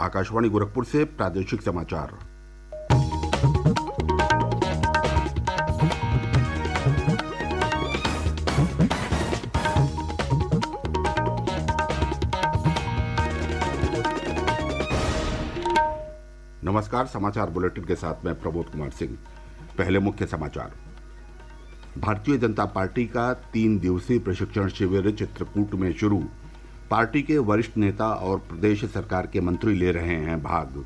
आकाशवाणी गोरखपुर से प्रादेशिक समाचार। नमस्कार। समाचार बुलेटिन के साथ मैं प्रबोध कुमार सिंह। पहले मुख्य समाचार। भारतीय जनता पार्टी का 3 दिवसीय प्रशिक्षण शिविर चित्रकूट में शुरू। पार्टी के वरिष्ठ नेता और प्रदेश सरकार के मंत्री ले रहे हैं भाग।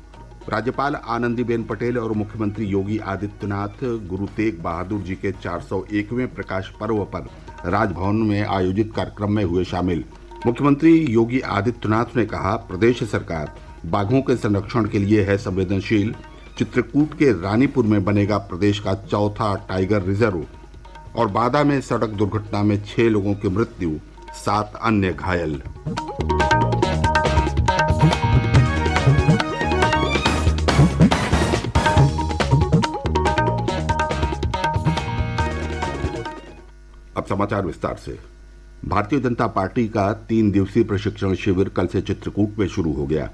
राज्यपाल आनंदीबेन पटेल और मुख्यमंत्री योगी आदित्यनाथ गुरु तेग बहादुर जी के 401वें प्रकाश पर्व पर राजभवन में आयोजित कार्यक्रम में हुए शामिल। मुख्यमंत्री योगी आदित्यनाथ ने कहा, प्रदेश सरकार बाघों के संरक्षण के लिए है संवेदनशील। चित्रकूट के रानीपुर में बनेगा प्रदेश का चौथा टाइगर रिजर्व। और बादा में सड़क दुर्घटना में 6 लोगों की मृत्यु, 7 अन्य घायल। अब समाचार विस्तार से। भारतीय जनता पार्टी का 3 दिवसीय प्रशिक्षण शिविर कल से चित्रकूट में शुरू हो गया।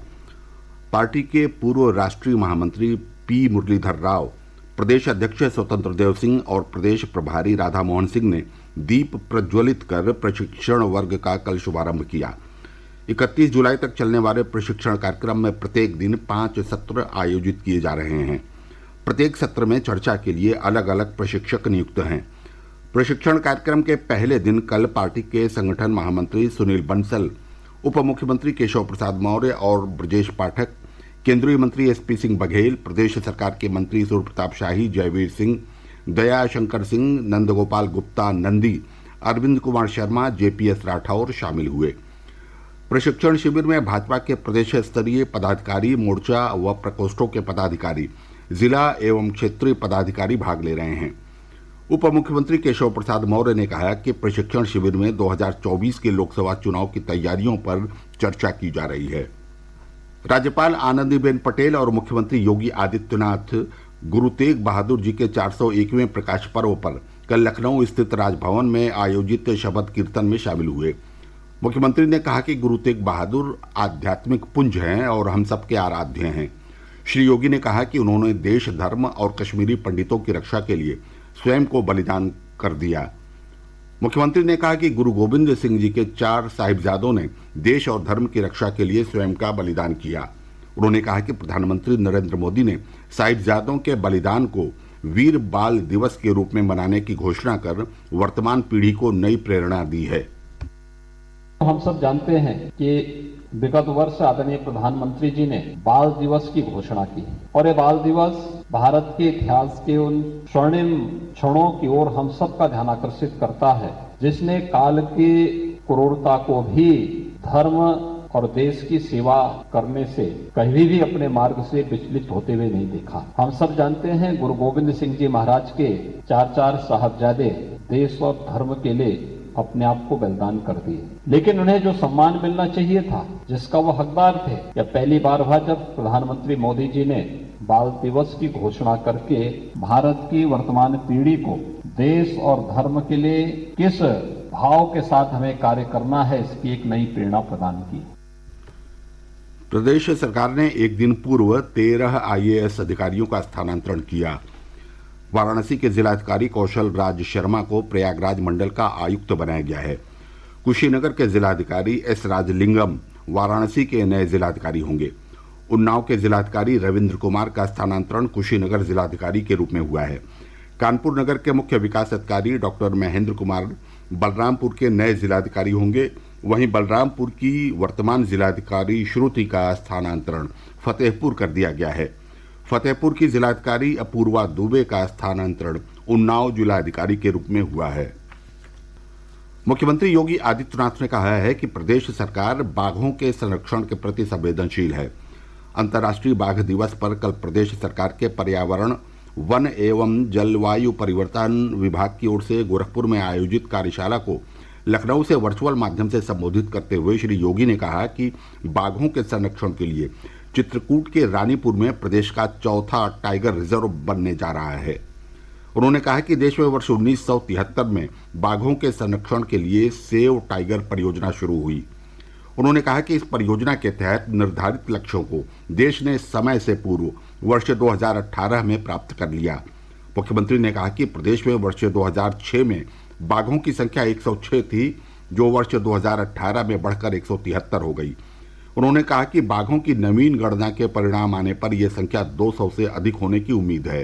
पार्टी के पूर्व राष्ट्रीय महामंत्री पी मुरलीधर राव, प्रदेश अध्यक्ष स्वतंत्र देव सिंह और प्रदेश प्रभारी राधा मोहन सिंह ने दीप प्रज्वलित कर प्रशिक्षण वर्ग का कल शुभारंभ किया। 31 जुलाई तक चलने वाले प्रशिक्षण कार्यक्रम में प्रत्येक दिन 5 सत्र आयोजित किए जा रहे हैं। प्रत्येक सत्र में चर्चा के लिए अलग अलग प्रशिक्षक नियुक्त हैं। प्रशिक्षण कार्यक्रम के पहले दिन कल पार्टी के संगठन महामंत्री सुनील बंसल, उप मुख्यमंत्री केशव प्रसाद मौर्य और ब्रजेश पाठक, केंद्रीय मंत्री एसपी सिंह बघेल, प्रदेश सरकार के मंत्री सूर्य प्रताप शाही, जयवीर सिंह, दया शंकर सिंह, नंदगोपाल गुप्ता नंदी, अरविंद कुमार शर्मा, जेपीएस राठौर शामिल हुए। प्रशिक्षण शिविर में भाजपा के प्रदेश स्तरीय पदाधिकारी, मोर्चा व प्रकोष्ठों के पदाधिकारी, जिला एवं क्षेत्रीय पदाधिकारी भाग ले रहे हैं। उप मुख्यमंत्री केशव प्रसाद मौर्य ने कहा कि प्रशिक्षण शिविर में 2024 के लोकसभा चुनाव की तैयारियों पर चर्चा की जा रही है। राज्यपाल आनंदीबेन पटेल और मुख्यमंत्री योगी आदित्यनाथ गुरु तेग बहादुर जी के 401वें प्रकाश पर्व पर कल लखनऊ स्थित राजभवन में आयोजित शपथ कीर्तन में शामिल हुए। मुख्यमंत्री ने कहा कि गुरु तेग बहादुर आध्यात्मिक पुंज हैं और हम सबके आराध्य हैं। श्री योगी ने कहा कि उन्होंने देश, धर्म और कश्मीरी पंडितों की रक्षा के लिए स्वयं को बलिदान कर दिया। मुख्यमंत्री ने कहा कि गुरु गोविंद सिंह जी के 4 साहिबजादों ने देश और धर्म की रक्षा के लिए स्वयं का बलिदान किया। उन्होंने कहा कि प्रधानमंत्री नरेंद्र मोदी ने साहिबजादों के बलिदान को वीर बाल दिवस के रूप में मनाने की घोषणा कर वर्तमान पीढ़ी को नई प्रेरणा दी है। हम सब जानते हैं कि विगत वर्ष आदरणीय प्रधानमंत्री जी ने बाल दिवस की घोषणा की और ये बाल दिवस भारत के इतिहास के उन स्वर्णिम क्षणों की ओर हम सब का ध्यान आकर्षित करता है, जिसने काल की क्रूरता को भी धर्म और देश की सेवा करने से कभी भी अपने मार्ग से विचलित होते हुए नहीं देखा। हम सब जानते हैं गुरु गोविंद सिंह जी महाराज के 4 साहबजादे देश और धर्म के लिए अपने आप को बलिदान कर दिए, लेकिन उन्हें जो सम्मान मिलना चाहिए था, जिसका वो हकदार थे, यह पहली बार हुआ जब प्रधानमंत्री मोदी जी ने बाल दिवस की घोषणा करके भारत की वर्तमान पीढ़ी को देश और धर्म के लिए किस भाव के साथ हमें कार्य करना है, इसकी एक नई प्रेरणा प्रदान की। प्रदेश सरकार ने एक दिन पूर्व 13 आईएएस अधिकारियों का स्थानांतरण किया। वाराणसी के जिलाधिकारी कौशल राज शर्मा को प्रयागराज मंडल का आयुक्त बनाया गया है। कुशीनगर के जिलाधिकारी एस राजलिंगम वाराणसी के नए जिलाधिकारी होंगे। उन्नाव के जिलाधिकारी रविंद्र कुमार का स्थानांतरण कुशीनगर जिलाधिकारी के रूप में हुआ है। कानपुर नगर के मुख्य विकास अधिकारी डॉक्टर महेंद्र कुमार बलरामपुर के नए जिलाधिकारी होंगे। वहीं बलरामपुर की वर्तमान जिलाधिकारी श्रुति का स्थानांतरण फतेहपुर कर दिया गया है। फतेहपुर की जिलाधिकारी अपूर्वा दुबे का स्थानांतरण उन्नाव जिलाधिकारी के रूप में हुआ है। मुख्यमंत्री योगी आदित्यनाथ ने कहा है कि प्रदेश सरकार बाघों के संरक्षण के प्रति संवेदनशील है। अंतर्राष्ट्रीय बाघ दिवस पर कल प्रदेश सरकार के पर्यावरण, वन एवं जलवायु परिवर्तन विभाग की ओर से गोरखपुर में आयोजित कार्यशाला को लखनऊ से वर्चुअल माध्यम से संबोधित करते हुए श्री योगी ने कहा कि बाघों के संरक्षण के लिए चित्रकूट के रानीपुर में प्रदेश का चौथा टाइगर रिजर्व बनने जा रहा है। उन्होंने कहा कि देश में वर्ष 1973 में बाघों के संरक्षण के लिए सेव टाइगर परियोजना शुरू हुई। उन्होंने कहा कि इस परियोजना के तहत निर्धारित लक्ष्यों को देश ने समय से पूर्व वर्ष 2018 में प्राप्त कर लिया। मुख्यमंत्री ने कहा कि प्रदेश में वर्ष 2006 में बाघों की संख्या 106 थी, जो वर्ष 2018 में बढ़कर 173 हो गई। उन्होंने कहा कि बाघों की नवीन गणना के परिणाम आने पर यह संख्या 200 से अधिक होने की उम्मीद है।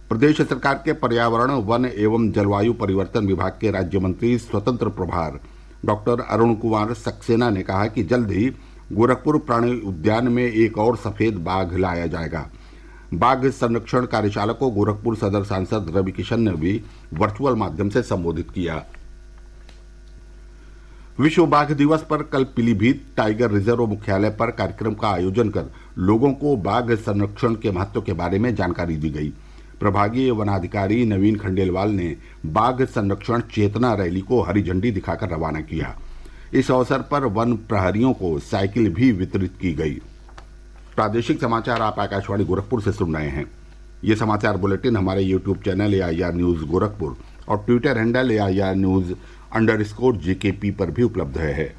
प्रदेश सरकार के पर्यावरण, वन एवं जलवायु परिवर्तन विभाग के राज्य मंत्री स्वतंत्र प्रभार डॉक्टर अरुण कुमार सक्सेना ने कहा कि जल्द ही गोरखपुर प्राणी उद्यान में एक और सफेद बाघ लाया जाएगा। बाघ संरक्षण कार्यशाला को गोरखपुर सदर सांसद रवि किशन ने भी वर्चुअल माध्यम से संबोधित किया। विश्व बाघ दिवस पर कल पीलीभीत टाइगर रिजर्व मुख्यालय पर कार्यक्रम का आयोजन कर लोगों को बाघ संरक्षण के महत्व के बारे में जानकारी दी गई। प्रभागीय वनाधिकारी नवीन खंडेलवाल ने बाघ संरक्षण चेतना रैली को हरी झंडी दिखाकर रवाना किया। इस अवसर पर वन प्रहरियों को साइकिल भी वितरित की गई। प्रादेशिक समाचार आप आकाशवाणी गोरखपुर से सुन रहे हैं। ये समाचार बुलेटिन हमारे YouTube channel AIR news Gorakhpur और ट्विटर हैंडल AIR न्यूज़_GKP पर भी उपलब्ध है।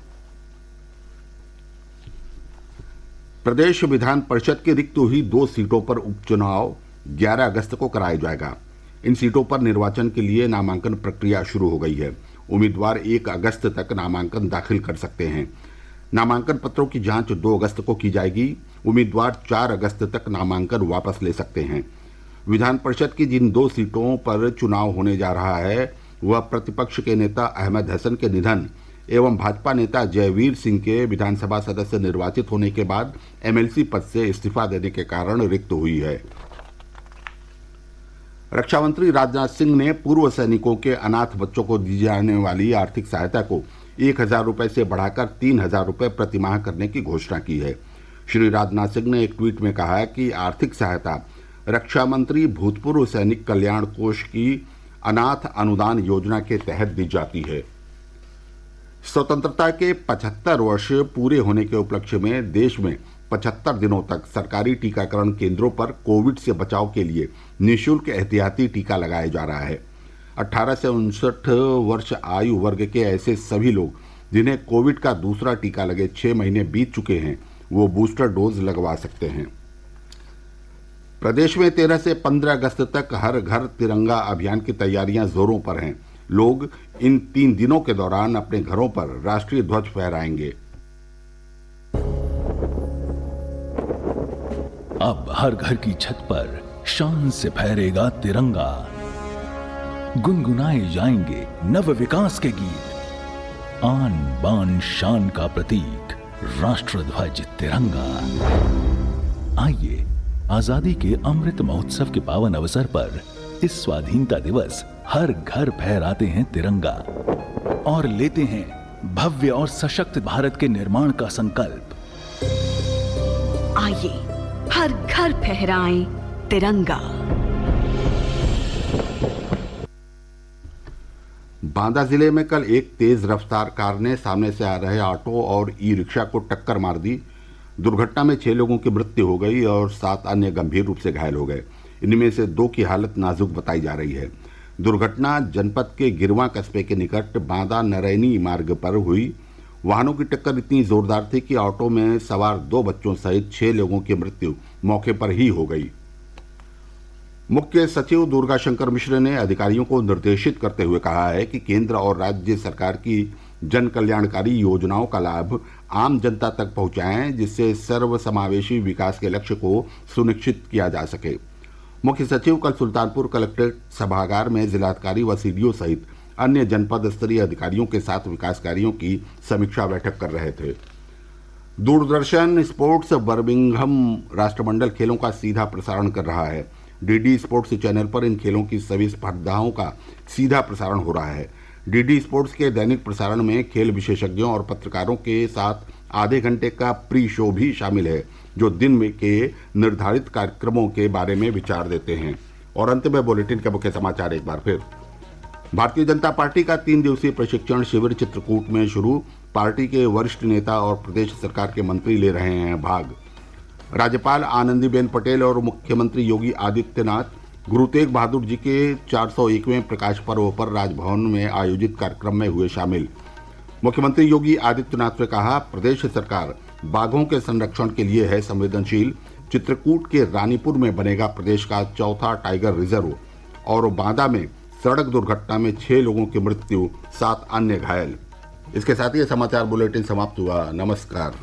प्रदेश विधान परिषद की रिक्त हुई 2 सीटों पर उपचुनाव 11 अगस्त को कराया जाएगा। इन सीटों पर निर्वाचन के लिए नामांकन प्रक्रिया शुरू हो गई है। उम्मीदवार 1 अगस्त तक नामांकन दाखिल कर सकते हैं। नामांकन पत्रों की जांच 2 अगस्त को की जाएगी। उम्मीदवार 4 अगस्त तक नामांकन वापस ले सकते हैं। विधान परिषद की जिन 2 सीटों पर चुनाव होने जा रहा है वह प्रतिपक्ष के नेता अहमद हसन के निधन एवं भाजपा नेता जयवीर सिंह के विधानसभा सदस्य निर्वाचित होने के बाद MLC पद से इस्तीफा देने के कारण रिक्त हुई है। रक्षा मंत्री राजनाथ सिंह ने पूर्व सैनिकों के अनाथ बच्चों को दी जाने वाली आर्थिक सहायता को 1,000 रुपये से बढ़ाकर 3,000 रुपये प्रतिमाह करने की घोषणा की है। श्री राजनाथ सिंह ने एक ट्वीट में कहा कि आर्थिक सहायता रक्षा मंत्री भूतपूर्व सैनिक कल्याण कोष की अनाथ अनुदान योजना के तहत दी जाती है। स्वतंत्रता के 75 वर्ष पूरे होने के उपलक्ष्य में देश में 75 दिनों तक सरकारी टीकाकरण केंद्रों पर कोविड से बचाव के लिए निःशुल्क एहतियाती टीका लगाया जा रहा है। 18 से 59 वर्ष आयु वर्ग के ऐसे सभी लोग जिन्हें कोविड का दूसरा टीका लगे 6 महीने बीत चुके हैं वो बूस्टर डोज लगवा सकते हैं। प्रदेश में 13 से 15 अगस्त तक हर घर तिरंगा अभियान की तैयारियां जोरों पर हैं। लोग इन 3 दिनों के दौरान अपने घरों पर राष्ट्रीय ध्वज फहराएंगे। अब हर घर की छत पर शान से फहरेगा तिरंगा। गुनगुनाए जाएंगे नव विकास के गीत। आन बान शान का प्रतीक राष्ट्रध्वज तिरंगा। आइए आजादी के अमृत महोत्सव के पावन अवसर पर इस स्वाधीनता दिवस हर घर फहराते हैं तिरंगा और लेते हैं भव्य और सशक्त भारत के निर्माण का संकल्प। आइए हर घर फहराएं तिरंगा। बांदा जिले में कल एक तेज रफ्तार कार ने सामने से आ रहे ऑटो और ई-रिक्शा को टक्कर मार दी। दुर्घटना में 6 लोगों की मृत्यु हो गई और 7 अन्य गंभीर रूप से घायल हो गए। इनमें से 2 की हालत नाजुक बताई जा रही है। दुर्घटना जनपद के गिरवा कस्बे के निकट बांदा नरैनी मार्ग पर हुई। वाहनों की टक्कर इतनी जोरदार थी कि ऑटो में सवार 2 बच्चों सहित 6 लोगों की मृत्यु मौके पर ही हो गई। मुख्य सचिव दुर्गा शंकर मिश्र ने अधिकारियों को निर्देशित करते हुए कहा है कि केंद्र और राज्य सरकार की जन कल्याणकारी योजनाओं का लाभ आम जनता तक पहुंचाएं, जिससे सर्वसमावेशी विकास के लक्ष्य को सुनिश्चित किया जा सके। मुख्य सचिव कल सुल्तानपुर कलेक्ट्रेट सभागार में जिलाधिकारी व CDO सहित अन्य जनपद स्तरीय अधिकारियों के साथ विकास कार्यों की समीक्षा बैठक कर रहे थे। दूरदर्शन स्पोर्ट्स बर्मिंघम राष्ट्रमंडल खेलों का सीधा प्रसारण कर रहा है। DD स्पोर्ट्स चैनल पर इन खेलों की सभी स्पर्धाओं का सीधा प्रसारण हो रहा है। DD स्पोर्ट्स के दैनिक प्रसारण में खेल विशेषज्ञों और पत्रकारों के साथ आधे घंटे का प्री शो भी शामिल है, जो दिन में के निर्धारित कार्यक्रमों के बारे में विचार देते हैं। और अंत में बुलेटिन के मुख्य समाचार एक बार फिर। भारतीय जनता पार्टी का 3 दिवसीय प्रशिक्षण शिविर चित्रकूट में शुरू। पार्टी के वरिष्ठ नेता और प्रदेश सरकार के मंत्री ले रहे हैं भाग। राज्यपाल आनंदीबेन पटेल और मुख्यमंत्री योगी आदित्यनाथ गुरु तेग बहादुर जी के 401वें प्रकाश पर्व पर राजभवन में आयोजित कार्यक्रम में हुए शामिल। मुख्यमंत्री योगी आदित्यनाथ ने कहा, प्रदेश सरकार बाघों के संरक्षण के लिए है संवेदनशील। चित्रकूट के रानीपुर में बनेगा प्रदेश का चौथा टाइगर रिजर्व। और बांदा में सड़क दुर्घटना में 6 लोगों की मृत्यु, 7 अन्य घायल। इसके साथ ही समाचार बुलेटिन समाप्त हुआ। नमस्कार।